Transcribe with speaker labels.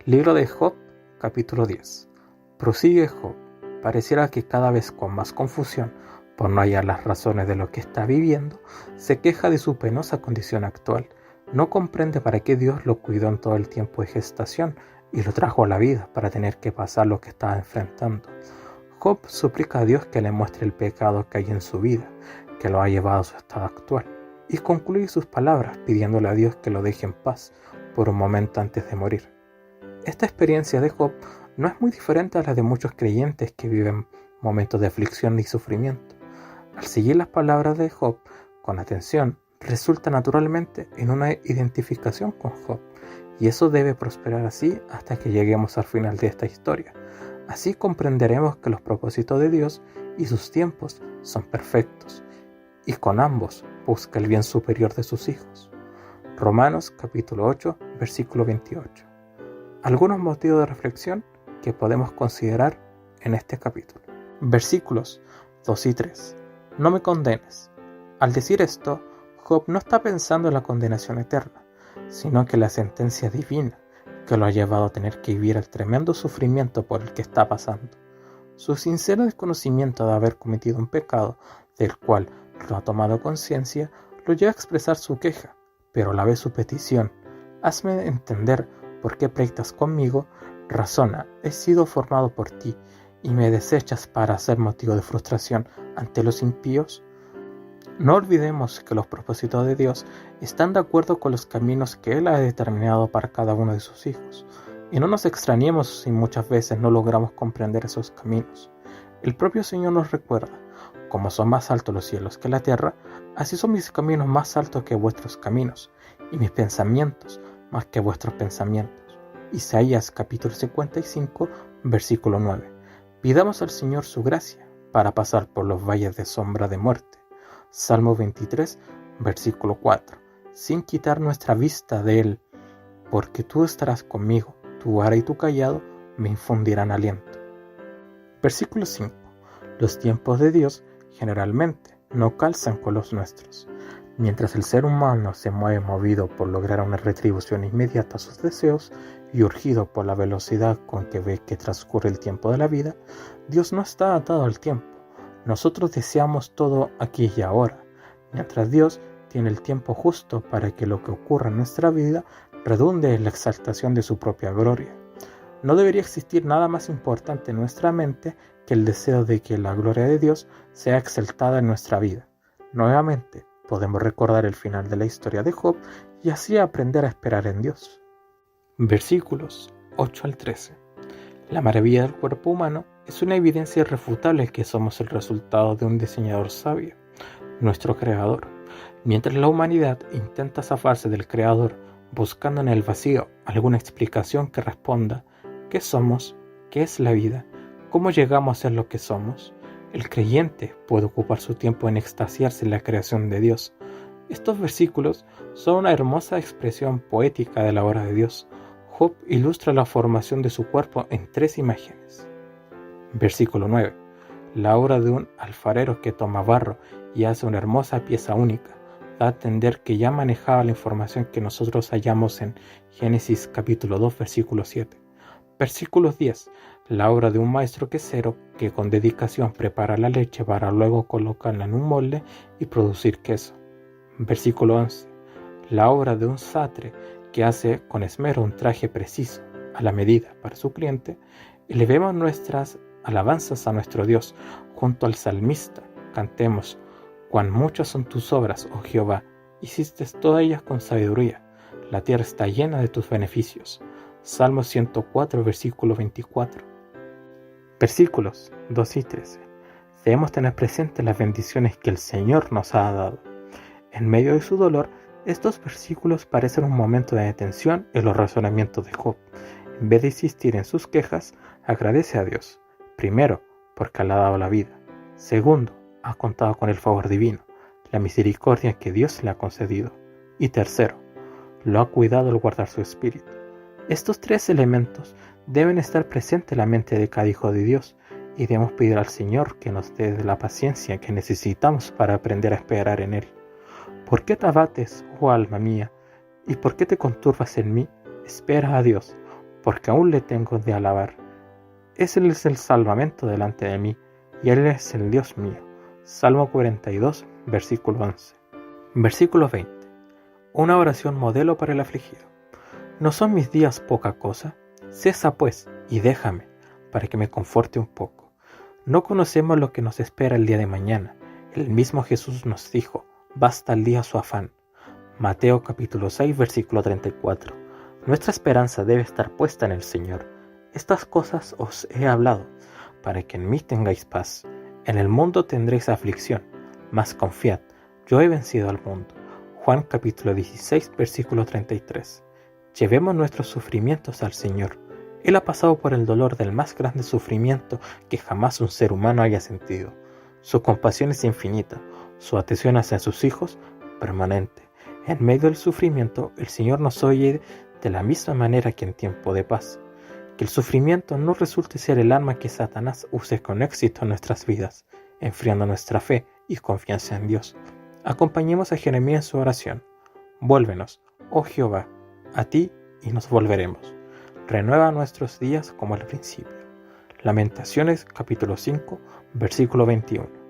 Speaker 1: Libro de Job, capítulo 10. Prosigue Job. Pareciera que cada vez con más confusión, por no hallar las razones de lo que está viviendo, se queja de su penosa condición actual. No comprende para qué Dios lo cuidó en todo el tiempo de gestación y lo trajo a la vida para tener que pasar lo que estaba enfrentando. Job suplica a Dios que le muestre el pecado que hay en su vida, que lo ha llevado a su estado actual, y concluye sus palabras pidiéndole a Dios que lo deje en paz por un momento antes de morir. Esta experiencia de Job no es muy diferente a la de muchos creyentes que viven momentos de aflicción y sufrimiento. Al seguir las palabras de Job con atención, resulta naturalmente en una identificación con Job, y eso debe prosperar así hasta que lleguemos al final de esta historia. Así comprenderemos que los propósitos de Dios y sus tiempos son perfectos, y con ambos busca el bien superior de sus hijos. Romanos capítulo 8, versículo 28. Algunos motivos de reflexión que podemos considerar en este capítulo. Versículos 2 y 3. No me condenes. Al decir esto, Job no está pensando en la condenación eterna, sino que la sentencia divina que lo ha llevado a tener que vivir el tremendo sufrimiento por el que está pasando. Su sincero desconocimiento de haber cometido un pecado del cual lo ha tomado conciencia lo lleva a expresar su queja, pero a la vez su petición: hazme entender por qué pleitas conmigo, razona, he sido formado por ti y me desechas para ser motivo de frustración ante los impíos. No olvidemos que los propósitos de Dios están de acuerdo con los caminos que Él ha determinado para cada uno de sus hijos, y no nos extrañemos si muchas veces no logramos comprender esos caminos. El propio Señor nos recuerda: como son más altos los cielos que la tierra, así son mis caminos más altos que vuestros caminos, y mis pensamientos más que vuestros pensamientos. Isaías capítulo 55, versículo 9. Pidamos al Señor su gracia para pasar por los valles de sombra de muerte. Salmo 23, versículo 4. Sin quitar nuestra vista de Él, porque tú estarás conmigo, tu vara y tu cayado me infundirán aliento. Versículo 5. Los tiempos de Dios generalmente no calzan con los nuestros. Mientras el ser humano se mueve movido por lograr una retribución inmediata a sus deseos y urgido por la velocidad con que ve que transcurre el tiempo de la vida, Dios no está atado al tiempo. Nosotros deseamos todo aquí y ahora, mientras Dios tiene el tiempo justo para que lo que ocurra en nuestra vida redunde en la exaltación de su propia gloria. No debería existir nada más importante en nuestra mente que el deseo de que la gloria de Dios sea exaltada en nuestra vida. Nuevamente, podemos recordar el final de la historia de Job y así aprender a esperar en Dios. Versículos 8 al 13. La maravilla del cuerpo humano es una evidencia irrefutable que somos el resultado de un diseñador sabio, nuestro Creador. Mientras la humanidad intenta zafarse del Creador buscando en el vacío alguna explicación que responda ¿qué somos? ¿Qué es la vida? ¿Cómo llegamos a ser lo que somos? El creyente puede ocupar su tiempo en extasiarse en la creación de Dios. Estos versículos son una hermosa expresión poética de la obra de Dios. Job ilustra la formación de su cuerpo en 3 imágenes. Versículo 9. La obra de un alfarero que toma barro y hace una hermosa pieza única. Da a entender que ya manejaba la información que nosotros hallamos en Génesis capítulo 2, versículo 7. Versículo 10. La obra de un maestro quesero que con dedicación prepara la leche para luego colocarla en un molde y producir queso. Versículo 11. La obra de un sastre que hace con esmero un traje preciso, a la medida, para su cliente. Elevemos nuestras alabanzas a nuestro Dios junto al salmista. Cantemos: cuán muchas son tus obras, oh Jehová, hiciste todas ellas con sabiduría. La tierra está llena de tus beneficios. Salmo 104, versículo 24. Versículos 2 y 13. Debemos tener presentes las bendiciones que el Señor nos ha dado. En medio de su dolor, estos versículos parecen un momento de detención en los razonamientos de Job. En vez de insistir en sus quejas, agradece a Dios. Primero, porque le ha dado la vida. Segundo, ha contado con el favor divino, la misericordia que Dios le ha concedido. Y tercero, lo ha cuidado al guardar su espíritu. Estos 3 elementos deben estar presentes en la mente de cada hijo de Dios y debemos pedir al Señor que nos dé la paciencia que necesitamos para aprender a esperar en Él. ¿Por qué te abates, oh alma mía? ¿Y por qué te conturbas en mí? Espera a Dios, porque aún le tengo de alabar. Él es el salvamento delante de mí, y Él es el Dios mío. Salmo 42, versículo 11. Versículo 20. Una oración modelo para el afligido. ¿No son mis días poca cosa? Cesa pues, y déjame, para que me conforte un poco. No conocemos lo que nos espera el día de mañana. El mismo Jesús nos dijo, basta al día su afán. Mateo capítulo 6, versículo 34. Nuestra esperanza debe estar puesta en el Señor. Estas cosas os he hablado, para que en mí tengáis paz. En el mundo tendréis aflicción, mas confiad, yo he vencido al mundo. Juan capítulo 16, versículo 33. Llevemos nuestros sufrimientos al Señor. Él ha pasado por el dolor del más grande sufrimiento que jamás un ser humano haya sentido. Su compasión es infinita, su atención hacia sus hijos, permanente. En medio del sufrimiento, el Señor nos oye de la misma manera que en tiempo de paz. Que el sufrimiento no resulte ser el arma que Satanás use con éxito en nuestras vidas, enfriando nuestra fe y confianza en Dios. Acompañemos a Jeremías en su oración. Vuélvenos, oh Jehová, a ti y nos volveremos. Renueva nuestros días como al principio. Lamentaciones capítulo 5, versículo 21.